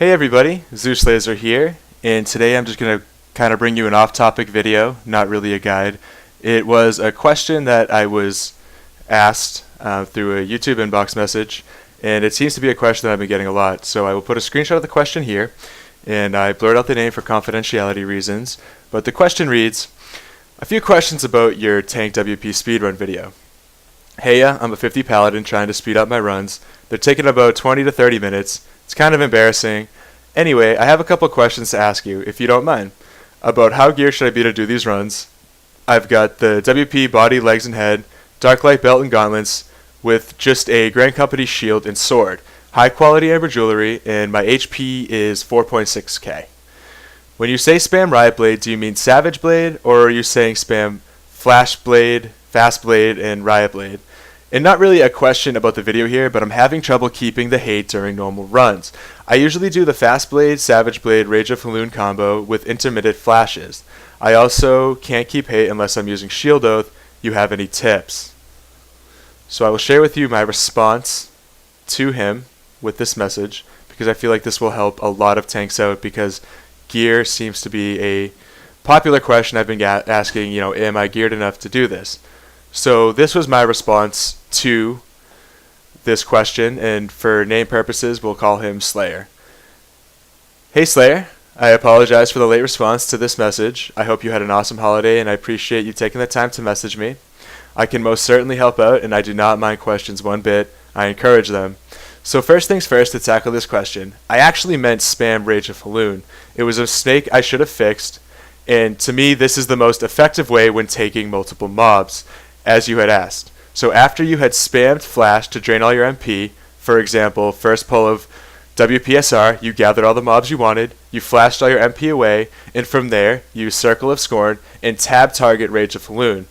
Hey everybody, Zeus Laser here, and today I'm just going to kind of bring you an off-topic video, not really a guide. It was a question that I was asked through a YouTube inbox message, and it seems to be a question that I've been getting a lot. So I will put a screenshot of the question here, and I blurred out the name for confidentiality reasons, but the question reads, a few questions about your tank WP speedrun video. Heya, I'm a 50 paladin trying to speed up my runs. They're taking about 20 to 30 minutes. It's kind of embarrassing. Anyway, I have a couple questions to ask you, if you don't mind, about how geared should I be to do these runs. I've got the WP body, legs, and head, dark light belt and gauntlets, with just a Grand Company shield and sword, high quality amber jewelry, and my HP is 4.6k. When you say spam Riot Blade, do you mean Savage Blade, or are you saying spam Flash Blade, Fast Blade, and Riot Blade? And not really a question about the video here, but I'm having trouble keeping the hate during normal runs. I usually do the Fast Blade, Savage Blade, Rage of Falloon combo with intermittent flashes. I also can't keep hate unless I'm using Shield Oath. You have any tips? So I will share with you my response to him with this message, because I feel like this will help a lot of tanks out, because gear seems to be a popular question I've been asking, am I geared enough to do this? So this was my response to this question, and for name purposes, we'll call him Slayer. Hey Slayer, I apologize for the late response to this message. I hope you had an awesome holiday, and I appreciate you taking the time to message me. I can most certainly help out, and I do not mind questions one bit. I encourage them. So first things first, to tackle this question, I actually meant spam Rage of Falloon. It was a mistake I should have fixed, and to me this is the most effective way when taking multiple mobs, as you had asked. So after you had spammed Flash to drain all your MP, for example, first pull of WPSR, you gathered all the mobs you wanted, you flashed all your MP away, and from there, you Circle of Scorn and tab target Rage of Falloon.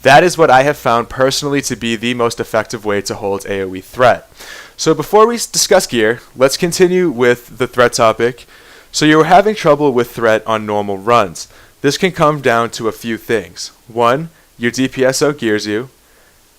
That is what I have found personally to be the most effective way to hold AoE threat. So before we discuss gear, let's continue with the threat topic. So you're having trouble with threat on normal runs. This can come down to a few things. One, your DPS outgears you.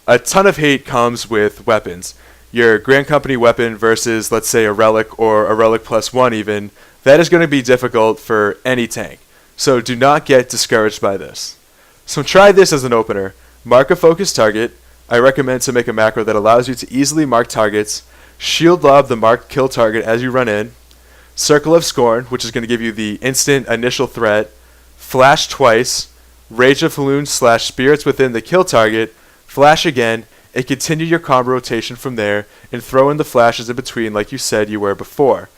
A ton of hate comes with weapons. Your Grand Company weapon versus, let's say, a Relic or a Relic +1 even, that is going to be difficult for any tank. So do not get discouraged by this. So try this as an opener. Mark a focused target. I recommend to make a macro that allows you to easily mark targets. Shield lob the marked kill target as you run in. Circle of Scorn, which is going to give you the instant initial threat. Flash twice. Rage of Falloon / Spirits within the kill target, flash again, and continue your combo rotation from there, and throw in the flashes in between like you said you were before.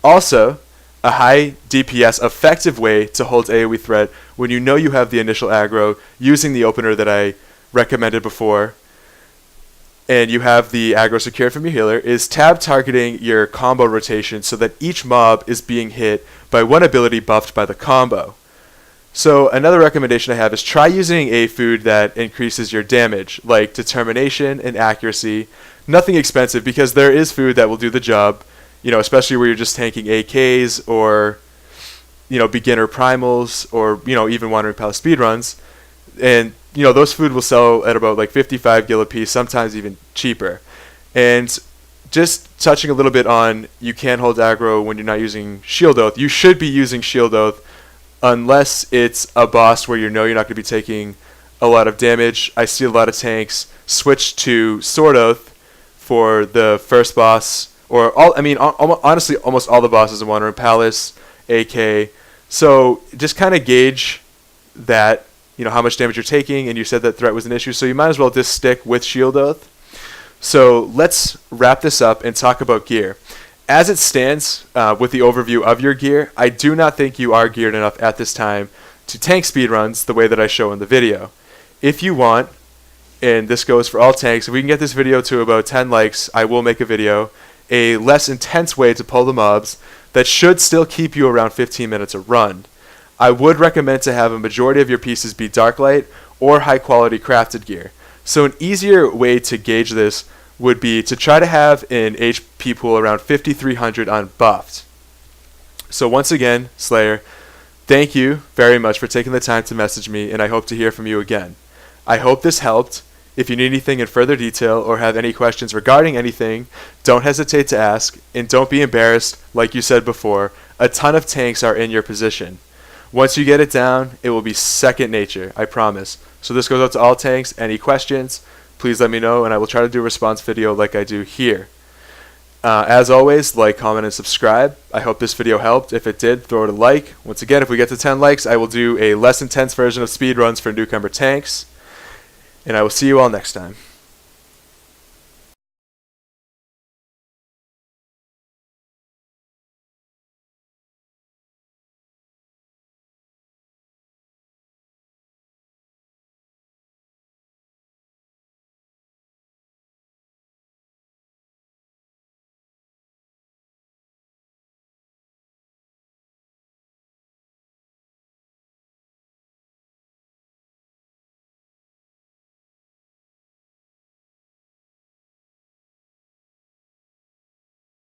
Also, a high DPS effective way to hold AoE threat when you know you have the initial aggro using the opener that I recommended before, and you have the aggro secured from your healer, is tab targeting your combo rotation so that each mob is being hit by one ability buffed by the combo. So another recommendation I have is try using a food that increases your damage, like Determination and Accuracy. Nothing expensive, because there is food that will do the job, especially where you're just tanking AKs or, beginner primals or, even Wandering Palace speedruns. And, those food will sell at about like 55 gil a piece, sometimes even cheaper. And just touching a little bit on you can hold aggro when you're not using Shield Oath. You should be using Shield Oath unless it's a boss where you're not going to be taking a lot of damage. I see a lot of tanks switch to Sword Oath for the first boss, or honestly, almost all the bosses in Wandering Palace, AK. So just kind of gauge that, how much damage you're taking, and you said that threat was an issue, so you might as well just stick with Shield Oath. So let's wrap this up and talk about gear. As it stands, with the overview of your gear, I do not think you are geared enough at this time to tank speedruns the way that I show in the video. If you want, and this goes for all tanks, if we can get this video to about 10 likes, I will make a video, a less intense way to pull the mobs that should still keep you around 15 minutes a run. I would recommend to have a majority of your pieces be dark light or high quality crafted gear. So an easier way to gauge this would be to try to have an HP pool around 5,300 unbuffed. So once again, Slayer, thank you very much for taking the time to message me, and I hope to hear from you again. I hope this helped, If you need anything in further detail or have any questions regarding anything, don't hesitate to ask, and don't be embarrassed. Like you said before, a ton of tanks are in your position. Once you get it down, it will be second nature, I promise. So this goes out to all tanks. Any questions, please let me know, and I will try to do a response video like I do here. As always, like, comment, and subscribe. I hope this video helped. If it did, throw it a like. Once again, if we get to 10 likes, I will do a less intense version of speedruns for newcomer tanks. And I will see you all next time.